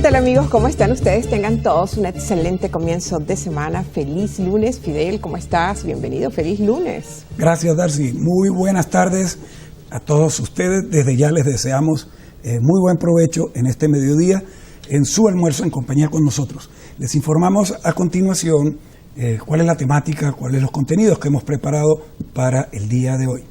tal, amigos? ¿Cómo están ustedes? Tengan todos un excelente comienzo de semana. Feliz lunes. Fidel, ¿cómo estás? Bienvenido. Feliz lunes. Gracias, Darcy. Muy buenas tardes a todos ustedes. Desde ya les deseamos muy buen provecho en este mediodía, en su almuerzo en compañía con nosotros. Les informamos a continuación cuál es la temática, cuáles son los contenidos que hemos preparado para el día de hoy.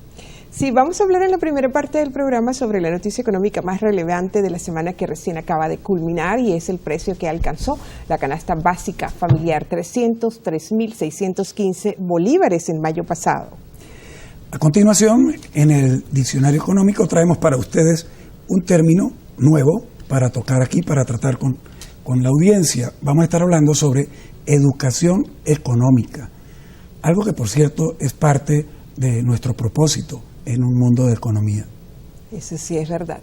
Sí, vamos a hablar en la primera parte del programa sobre la noticia económica más relevante de la semana que recién acaba de culminar, y es el precio que alcanzó la canasta básica familiar, 303.615 bolívares en mayo pasado. A continuación, en el diccionario económico traemos para ustedes un término nuevo para tocar aquí, para tratar con la audiencia. Vamos a estar hablando sobre educación económica, algo que, por cierto, es parte de nuestro propósito en un mundo de economía. Eso sí es verdad.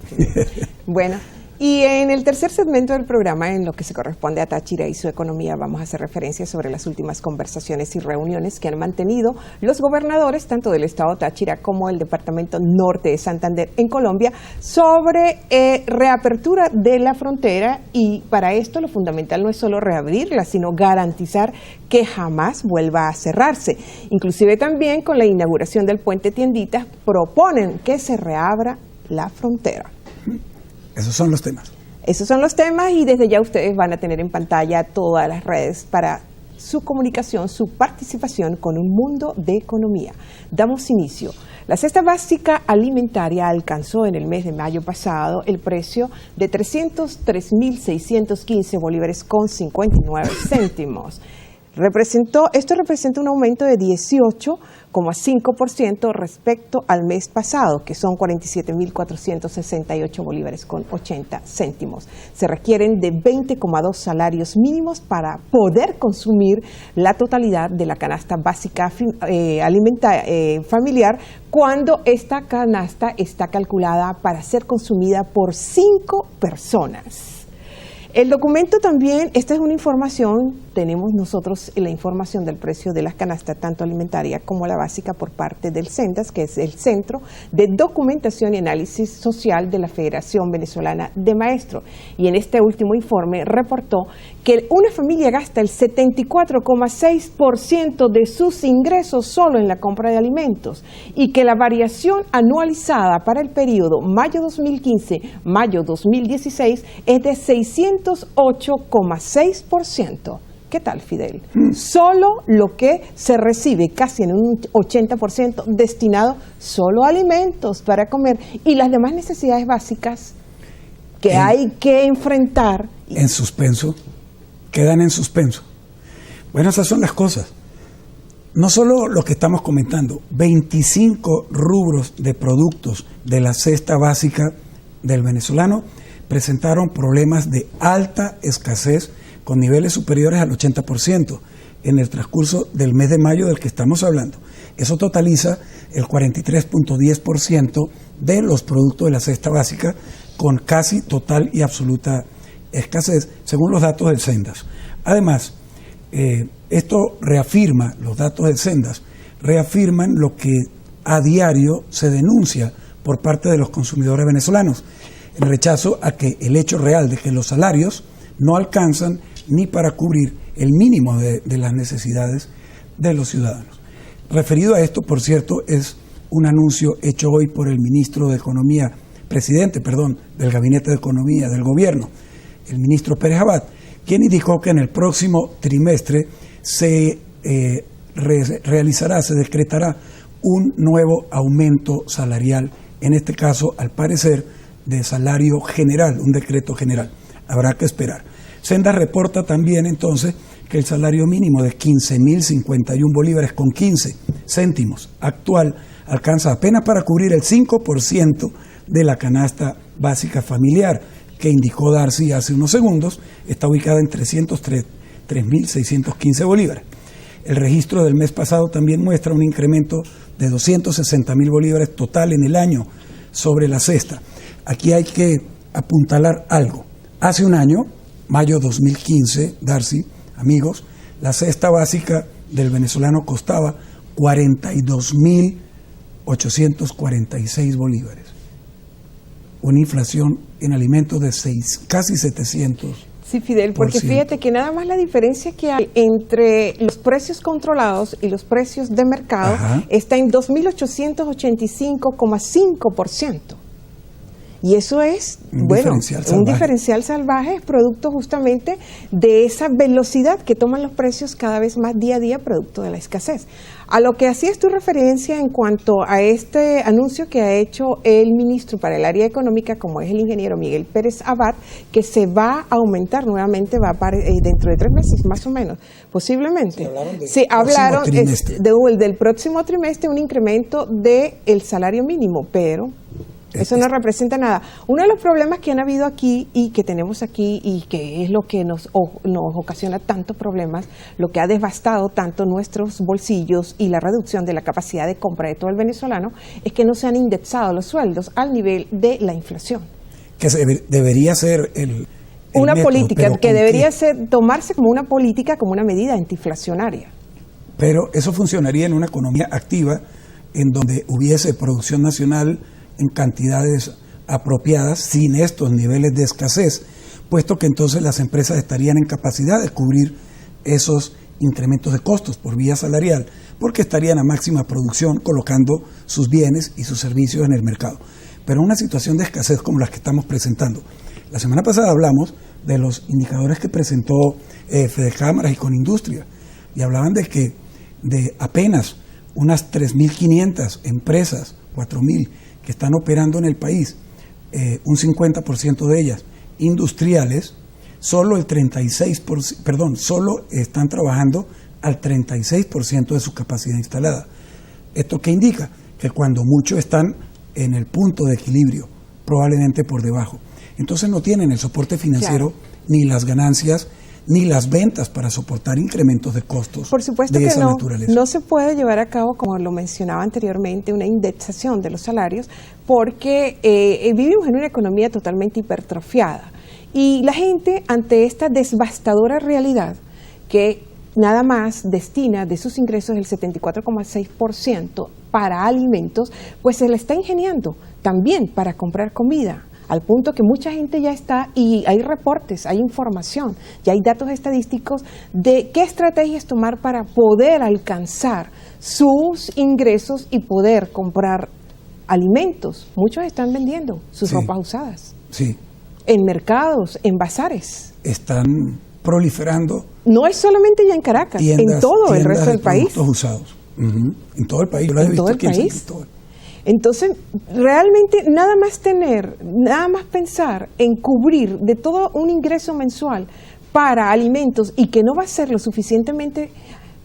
Bueno, y en el tercer segmento del programa, en lo que se corresponde a Táchira y su economía, vamos a hacer referencia sobre las últimas conversaciones y reuniones que han mantenido los gobernadores, tanto del estado Táchira como el departamento norte de Santander en Colombia, sobre reapertura de la frontera. Y para esto lo fundamental no es solo reabrirla, sino garantizar que jamás vuelva a cerrarse. Inclusive también con la inauguración del puente Tienditas proponen que se reabra la frontera. Esos son los temas. Esos son los temas, y desde ya ustedes van a tener en pantalla todas las redes para su comunicación, su participación con un mundo de economía. Damos inicio. La cesta básica alimentaria alcanzó en el mes de mayo pasado el precio de 303.615 bolívares con 59 céntimos. Esto representa un aumento de 18,5% respecto al mes pasado, que son 47.468 bolívares con 80 céntimos. Se requieren de 20,2 salarios mínimos para poder consumir la totalidad de la canasta básica familiar, cuando esta canasta está calculada para ser consumida por 5 personas. El documento también, esta es una información, tenemos nosotros la información del precio de las canastas, tanto alimentaria como la básica, por parte del CENDAS, que es el Centro de Documentación y Análisis Social de la Federación Venezolana de Maestros. Y en este último informe reportó que una familia gasta el 74,6% de sus ingresos solo en la compra de alimentos, y que la variación anualizada para el periodo mayo 2015-mayo 2016 es de 608,6%. ¿Qué tal, Fidel? Solo lo que se recibe, casi en un 80%, destinado solo a alimentos para comer, y las demás necesidades básicas que hay que enfrentar. En suspenso, quedan en suspenso. Bueno, esas son las cosas. No solo lo que estamos comentando, 25 rubros de productos de la cesta básica del venezolano presentaron problemas de alta escasez con niveles superiores al 80% en el transcurso del mes de mayo del que estamos hablando. Eso totaliza el 43,10% de los productos de la cesta básica con casi total y absoluta escasez, según los datos del CENDAS. Además, esto reafirma, los datos del CENDAS reafirman lo que a diario se denuncia por parte de los consumidores venezolanos, el rechazo a que el hecho real de que los salarios no alcanzan ni para cubrir el mínimo de las necesidades de los ciudadanos. Referido a esto, por cierto, es un anuncio hecho hoy por el ministro de Economía, presidente del Gabinete de Economía del Gobierno, el ministro Pérez Abad, quien indicó que en el próximo trimestre se decretará un nuevo aumento salarial, en este caso, al parecer, de salario general, un decreto general. Habrá que esperar. Sendas reporta también entonces que el salario mínimo de 15.051 bolívares con 15 céntimos actual alcanza apenas para cubrir el 5% de la canasta básica familiar, que indicó Darcy hace unos segundos, está ubicada en 303.615 bolívares. El registro del mes pasado también muestra un incremento de 260.000 bolívares total en el año sobre la cesta. Aquí hay que apuntalar algo. Hace un año, mayo 2015, Darcy, amigos, la cesta básica del venezolano costaba 42.846 bolívares. Una inflación en alimentos de casi 700%. Sí, Fidel, porque fíjate que nada más la diferencia que hay entre los precios controlados y los precios de mercado está en 2.885,5%. Y eso es, un diferencial salvaje, es producto justamente de esa velocidad que toman los precios cada vez más día a día, producto de la escasez. A lo que hacías tu referencia en cuanto a este anuncio que ha hecho el ministro para el área económica, como es el ingeniero Miguel Pérez Abad, que se va a aumentar nuevamente, dentro de 3 meses más o menos, posiblemente. Hablaron del próximo trimestre, un incremento del salario mínimo, pero eso no representa nada. Uno de los problemas que han habido aquí y que tenemos aquí y que es lo que nos ocasiona tantos problemas, lo que ha devastado tanto nuestros bolsillos y la reducción de la capacidad de compra de todo el venezolano, es que no se han indexado los sueldos al nivel de la inflación. Que debería ser una método, política que debería tomarse como una política, como una medida antiinflacionaria. Pero eso funcionaría en una economía activa, en donde hubiese producción nacional en cantidades apropiadas, sin estos niveles de escasez, puesto que entonces las empresas estarían en capacidad de cubrir esos incrementos de costos por vía salarial, porque estarían a máxima producción colocando sus bienes y sus servicios en el mercado. Pero una situación de escasez como la que estamos presentando. La semana pasada hablamos de los indicadores que presentó Fedecámaras y Conindustria, y hablaban de que de apenas unas 3.500 empresas, 4.000, que están operando en el país, un 50% de ellas industriales, solo están trabajando al 36% de su capacidad instalada. ¿Esto qué indica? Que cuando muchos están en el punto de equilibrio, probablemente por debajo. Entonces no tienen el soporte financiero, ni las ganancias, ni las ventas para soportar incrementos de costos. Por supuesto de que esa naturaleza. No se puede llevar a cabo, como lo mencionaba anteriormente, una indexación de los salarios, porque vivimos en una economía totalmente hipertrofiada. Y la gente, ante esta devastadora realidad, que nada más destina de sus ingresos el 74,6% para alimentos, pues se la está ingeniando también para comprar comida, al punto que mucha gente ya está, y hay reportes, hay información, ya hay datos estadísticos de qué estrategias tomar para poder alcanzar sus ingresos y poder comprar alimentos. Muchos están vendiendo sus ropas usadas. Sí. En mercados, en bazares. Están proliferando. No es solamente ya en Caracas, en todo el resto del país. Usados. En todo el país. Yo lo he visto aquí en San Cristóbal. Entonces, realmente nada más pensar en cubrir de todo un ingreso mensual para alimentos y que no va a ser lo suficientemente,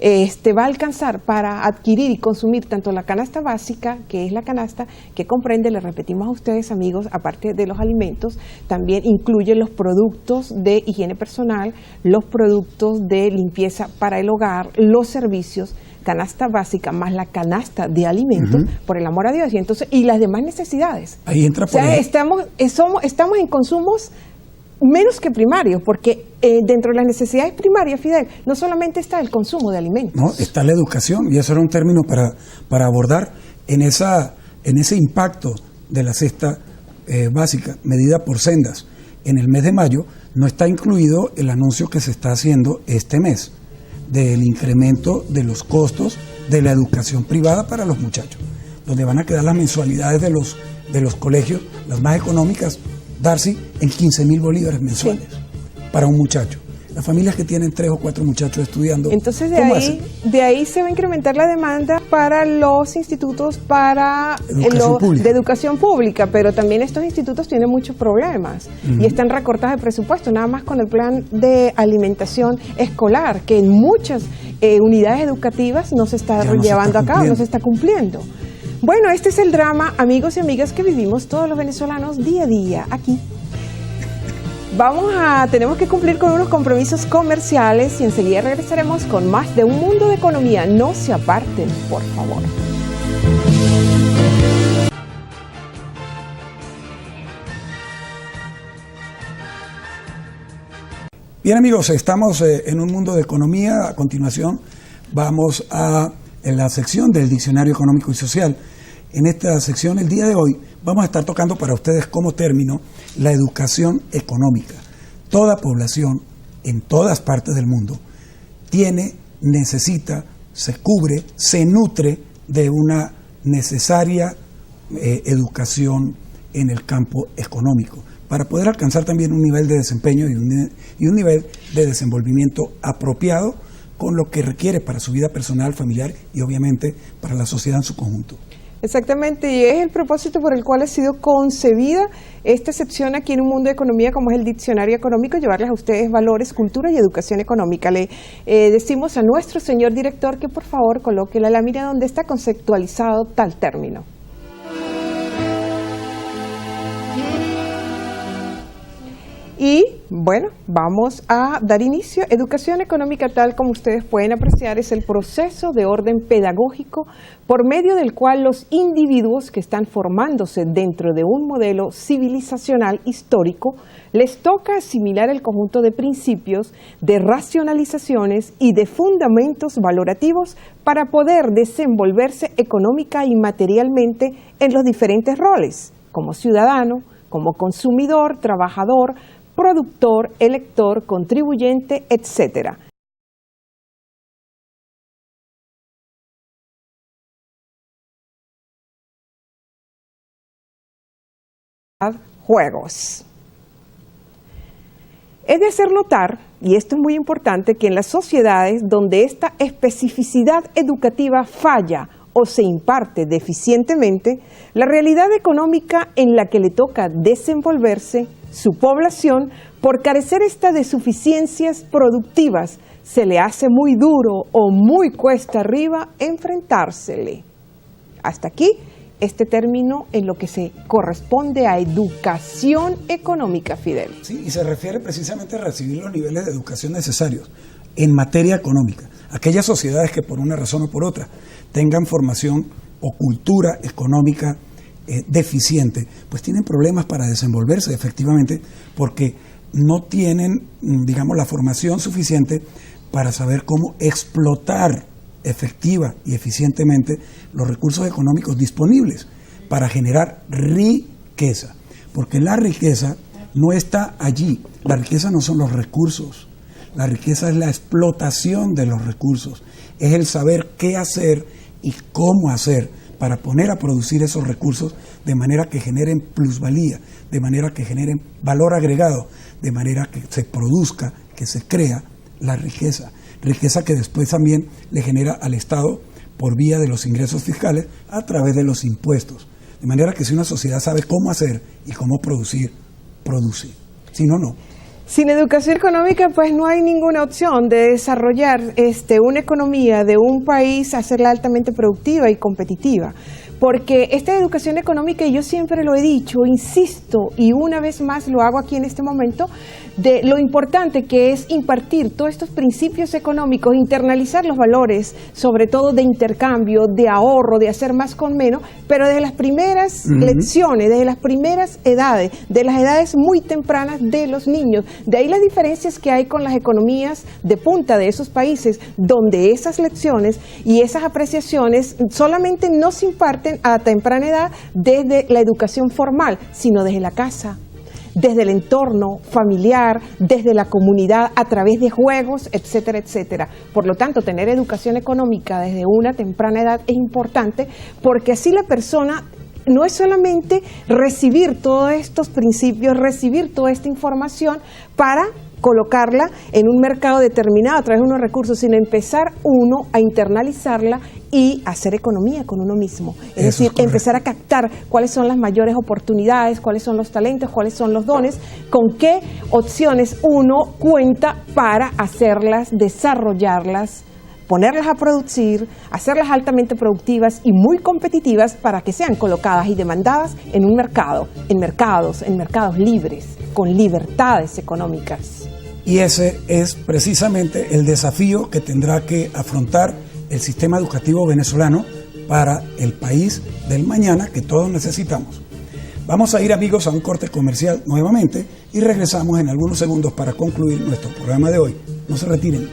va a alcanzar para adquirir y consumir tanto la canasta básica, que es la canasta que comprende, le repetimos a ustedes, amigos, aparte de los alimentos, también incluye los productos de higiene personal, los productos de limpieza para el hogar, los servicios, canasta básica más la canasta de alimentos, por el amor a Dios, y las demás necesidades. Ahí entra por estamos en consumos menos que primarios, porque dentro de las necesidades primarias, Fidel, no solamente está el consumo de alimentos. No, está la educación, y eso era un término para abordar en ese impacto de la cesta básica, medida por sendas. En el mes de mayo no está incluido el anuncio que se está haciendo este mes, del incremento de los costos de la educación privada para los muchachos, donde van a quedar las mensualidades de los colegios, las más económicas, Darcy, en 15.000 bolívares mensuales para un muchacho. Las familias que tienen 3 o 4 muchachos estudiando. Entonces de ahí se va a incrementar la demanda para los institutos de educación pública, pero también estos institutos tienen muchos problemas y están recortados de presupuesto, nada más con el plan de alimentación escolar, que en muchas unidades educativas no se está llevando a cabo, no se está cumpliendo. Bueno, este es el drama, amigos y amigas, que vivimos todos los venezolanos día a día aquí. Tenemos que cumplir con unos compromisos comerciales y enseguida regresaremos con más de Un Mundo de Economía. No se aparten, por favor. Bien, amigos, estamos en Un Mundo de Economía. A continuación vamos en la sección del Diccionario Económico y Social. En esta sección, el día de hoy, vamos a estar tocando para ustedes como término la educación económica. toda población en todas partes del mundo necesita, se cubre, se nutre de una necesaria educación en el campo económico, para poder alcanzar también un nivel de desempeño y un nivel de desenvolvimiento apropiado con lo que requiere para su vida personal, familiar y obviamente para la sociedad en su conjunto. Exactamente, y es el propósito por el cual ha sido concebida esta sección aquí en Un Mundo de Economía, como es el Diccionario Económico, llevarles a ustedes valores, cultura y educación económica. Le decimos a nuestro señor director que por favor coloque la lámina donde está conceptualizado tal término. Y bueno, vamos a dar inicio. Educación económica, tal como ustedes pueden apreciar, es el proceso de orden pedagógico por medio del cual los individuos que están formándose dentro de un modelo civilizacional histórico les toca asimilar el conjunto de principios, de racionalizaciones y de fundamentos valorativos para poder desenvolverse económica y materialmente en los diferentes roles, como ciudadano, como consumidor, trabajador, productor, elector, contribuyente, etc. Juegos. Es de hacer notar, y esto es muy importante, que en las sociedades donde esta especificidad educativa falla o se imparte deficientemente, la realidad económica en la que le toca desenvolverse su población, por carecer esta de suficiencias productivas, se le hace muy duro o muy cuesta arriba enfrentársele. Hasta aquí este término en lo que se corresponde a educación económica, Fidel. Sí, y se refiere precisamente a recibir los niveles de educación necesarios en materia económica. Aquellas sociedades que por una razón o por otra tengan formación o cultura económica deficiente, pues tienen problemas para desenvolverse efectivamente, porque no tienen, digamos, la formación suficiente para saber cómo explotar efectiva y eficientemente los recursos económicos disponibles para generar riqueza, porque la riqueza no está allí. La riqueza no son los recursos, la riqueza es la explotación de los recursos, es el saber qué hacer y cómo hacer para poner a producir esos recursos de manera que generen plusvalía, de manera que generen valor agregado, de manera que se produzca, que se crea la riqueza. Riqueza que después también le genera al Estado por vía de los ingresos fiscales a través de los impuestos. De manera que si una sociedad sabe cómo hacer y cómo producir, produce. Si no, no. Sin educación económica, pues no hay ninguna opción de desarrollar una economía de un país, hacerla altamente productiva y competitiva. Porque esta educación económica, y yo siempre lo he dicho, insisto, y una vez más lo hago aquí en este momento, de lo importante que es impartir todos estos principios económicos, internalizar los valores, sobre todo de intercambio, de ahorro, de hacer más con menos, pero desde las primeras lecciones, desde las primeras edades, de las edades muy tempranas de los niños. De ahí las diferencias que hay con las economías de punta de esos países, donde esas lecciones y esas apreciaciones solamente no se imparten a temprana edad desde la educación formal, sino desde la casa, desde el entorno familiar, desde la comunidad, a través de juegos, etcétera, etcétera. Por lo tanto, tener educación económica desde una temprana edad es importante, porque así la persona no es solamente recibir todos estos principios, recibir toda esta información para colocarla en un mercado determinado a través de unos recursos, sino empezar uno a internalizarla y hacer economía con uno mismo. Es decir, empezar a captar cuáles son las mayores oportunidades, cuáles son los talentos, cuáles son los dones, con qué opciones uno cuenta para hacerlas, desarrollarlas, ponerlas a producir, hacerlas altamente productivas y muy competitivas para que sean colocadas y demandadas en un mercado, en mercados libres, con libertades económicas. Y ese es precisamente el desafío que tendrá que afrontar el sistema educativo venezolano para el país del mañana que todos necesitamos. Vamos a ir, amigos, a un corte comercial nuevamente y regresamos en algunos segundos para concluir nuestro programa de hoy. No se retiren.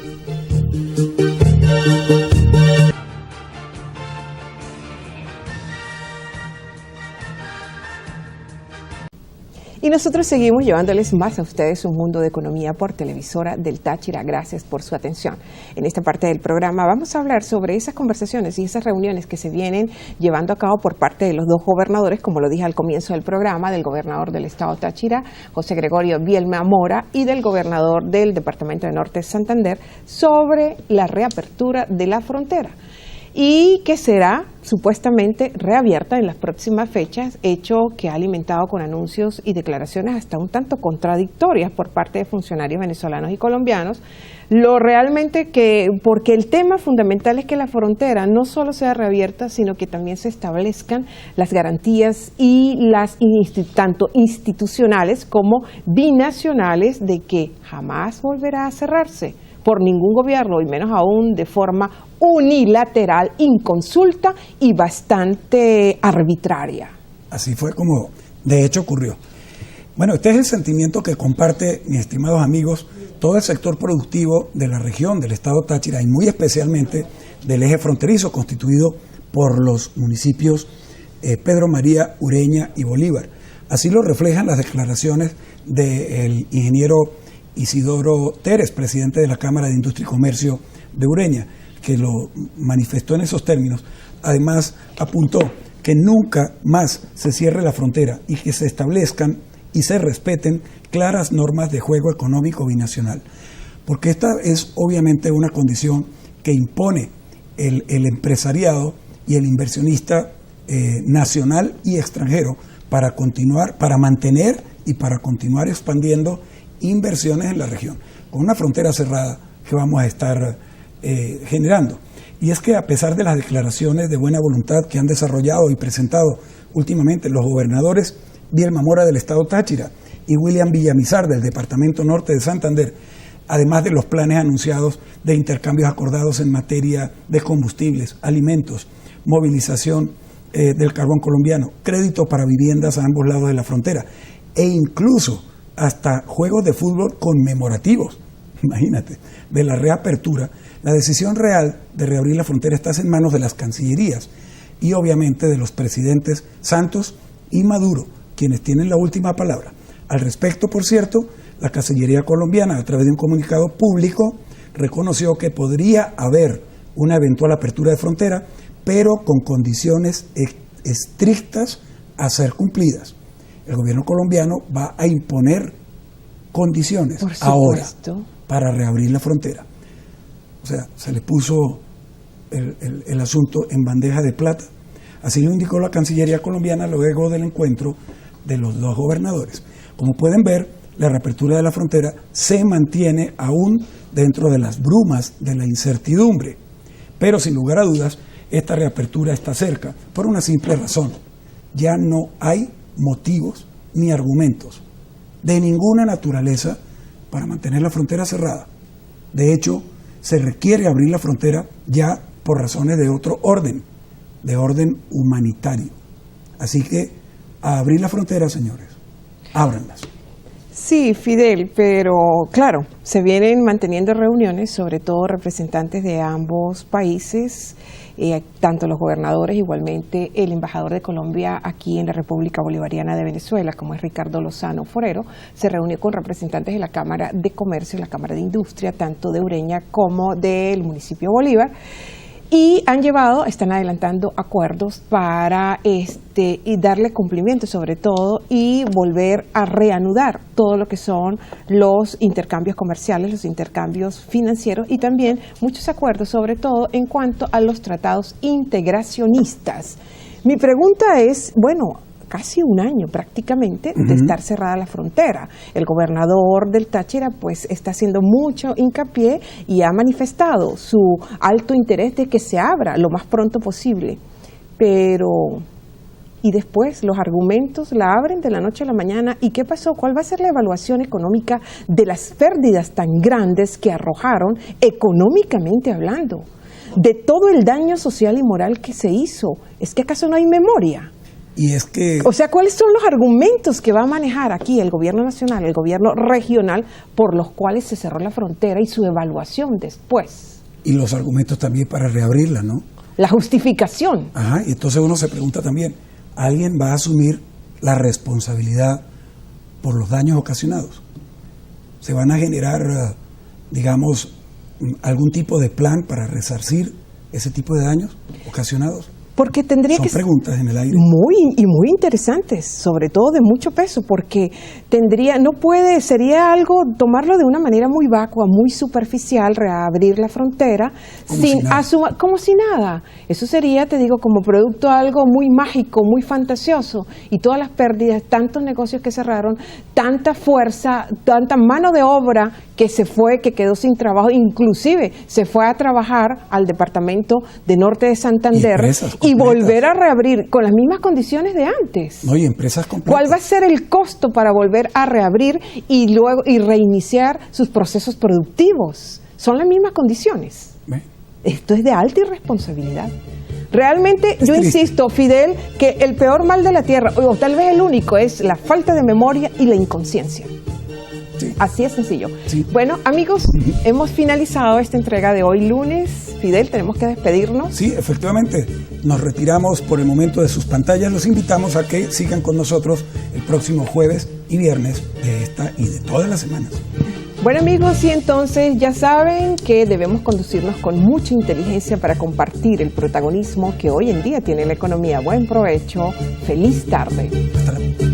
Y nosotros seguimos llevándoles más a ustedes un mundo de economía por Televisora del Táchira. Gracias por su atención. En esta parte del programa vamos a hablar sobre esas conversaciones y esas reuniones que se vienen llevando a cabo por parte de los dos gobernadores, como lo dije al comienzo del programa, del gobernador del estado Táchira, José Gregorio Bielma Mora, y del gobernador del departamento de Norte Santander, sobre la reapertura de la frontera, y que será supuestamente reabierta en las próximas fechas, hecho que ha alimentado con anuncios y declaraciones hasta un tanto contradictorias por parte de funcionarios venezolanos y colombianos. Lo realmente porque el tema fundamental es que la frontera no solo sea reabierta, sino que también se establezcan las garantías y las tanto institucionales como binacionales de que jamás volverá a cerrarse por ningún gobierno, y menos aún de forma unilateral, inconsulta y bastante arbitraria. Así fue como de hecho ocurrió. Bueno, este es el sentimiento que comparte, mis estimados amigos, todo el sector productivo de la región del estado Táchira y muy especialmente del eje fronterizo constituido por los municipios Pedro María, Ureña y Bolívar. Así lo reflejan las declaraciones del ingeniero Isidoro Teres, presidente de la Cámara de Industria y Comercio de Ureña, que lo manifestó en esos términos. Además, apuntó que nunca más se cierre la frontera y que se establezcan y se respeten claras normas de juego económico binacional, porque esta es obviamente una condición que impone el empresariado y el inversionista nacional y extranjero para continuar, para mantener y para continuar expandiendo inversiones en la región, con una frontera cerrada que vamos a estar generando. Y es que a pesar de las declaraciones de buena voluntad que han desarrollado y presentado últimamente los gobernadores Bielma Mora del estado Táchira y William Villamizar del departamento Norte de Santander, además de los planes anunciados de intercambios acordados en materia de combustibles, alimentos, movilización del carbón colombiano, crédito para viviendas a ambos lados de la frontera e incluso hasta juegos de fútbol conmemorativos, imagínate, de la reapertura, la decisión real de reabrir la frontera está en manos de las cancillerías y obviamente de los presidentes Santos y Maduro, quienes tienen la última palabra. Al respecto, por cierto, la Cancillería colombiana, a través de un comunicado público, reconoció que podría haber una eventual apertura de frontera, pero con condiciones estrictas a ser cumplidas. El gobierno colombiano va a imponer condiciones ahora para reabrir la frontera. O sea, se le puso el asunto en bandeja de plata. Así lo indicó la Cancillería colombiana luego del encuentro de los dos gobernadores. Como pueden ver, la reapertura de la frontera se mantiene aún dentro de las brumas de la incertidumbre. Pero sin lugar a dudas, esta reapertura está cerca por una simple razón. Ya no hay motivos ni argumentos de ninguna naturaleza para mantener la frontera cerrada. De hecho, se requiere abrir la frontera ya por razones de otro orden, de orden humanitario. Así que a abrir la frontera, señores, ábranlas. Sí, Fidel, pero claro, se vienen manteniendo reuniones, sobre todo representantes de ambos países, tanto los gobernadores, igualmente el embajador de Colombia aquí en la República Bolivariana de Venezuela, como es Ricardo Lozano Forero, se reunió con representantes de la Cámara de Comercio y la Cámara de Industria, tanto de Ureña como del municipio Bolívar, y están adelantando acuerdos para y darle cumplimiento sobre todo y volver a reanudar todo lo que son los intercambios comerciales, los intercambios financieros y también muchos acuerdos sobre todo en cuanto a los tratados integracionistas. Mi pregunta es, bueno, casi un año prácticamente de estar cerrada la frontera. El gobernador del Táchira pues está haciendo mucho hincapié y ha manifestado su alto interés de que se abra lo más pronto posible. Pero, ¿y después los argumentos la abren de la noche a la mañana? ¿Y qué pasó? ¿Cuál va a ser la evaluación económica de las pérdidas tan grandes que arrojaron económicamente hablando? De todo el daño social y moral que se hizo. ¿Es que acaso no hay memoria? Y es que, o sea, ¿cuáles son los argumentos que va a manejar aquí el gobierno nacional, el gobierno regional, por los cuales se cerró la frontera y su evaluación después? Y los argumentos también para reabrirla, ¿no? La justificación. Ajá, y entonces uno se pregunta también, ¿alguien va a asumir la responsabilidad por los daños ocasionados. Se van a generar, digamos, algún tipo de plan para resarcir ese tipo de daños ocasionados. Porque tendría Son que preguntas en el aire. muy interesantes, sobre todo de mucho peso, porque sería algo tomarlo de una manera muy vacua, muy superficial, reabrir la frontera como si nada. Eso sería, te digo, como producto de algo muy mágico, muy fantasioso, y todas las pérdidas, tantos negocios que cerraron, tanta fuerza, tanta mano de obra que se fue, que quedó sin trabajo, inclusive se fue a trabajar al departamento de Norte de Santander y volver a reabrir con las mismas condiciones de antes. No, y empresas completas. ¿Cuál va a ser el costo para volver a reabrir y luego reiniciar sus procesos productivos? Son las mismas condiciones. Esto es de alta irresponsabilidad. Realmente, yo insisto, Fidel, que el peor mal de la tierra, o tal vez el único, es la falta de memoria y la inconsciencia. Sí. Así es sencillo. Sí. Bueno, amigos, hemos finalizado esta entrega de hoy lunes. Fidel, tenemos que despedirnos. Sí, efectivamente. Nos retiramos por el momento de sus pantallas. Los invitamos a que sigan con nosotros el próximo jueves y viernes de esta y de todas las semanas. Bueno, amigos, y entonces ya saben que debemos conducirnos con mucha inteligencia para compartir el protagonismo que hoy en día tiene la economía. Buen provecho. Feliz tarde. Hasta la próxima.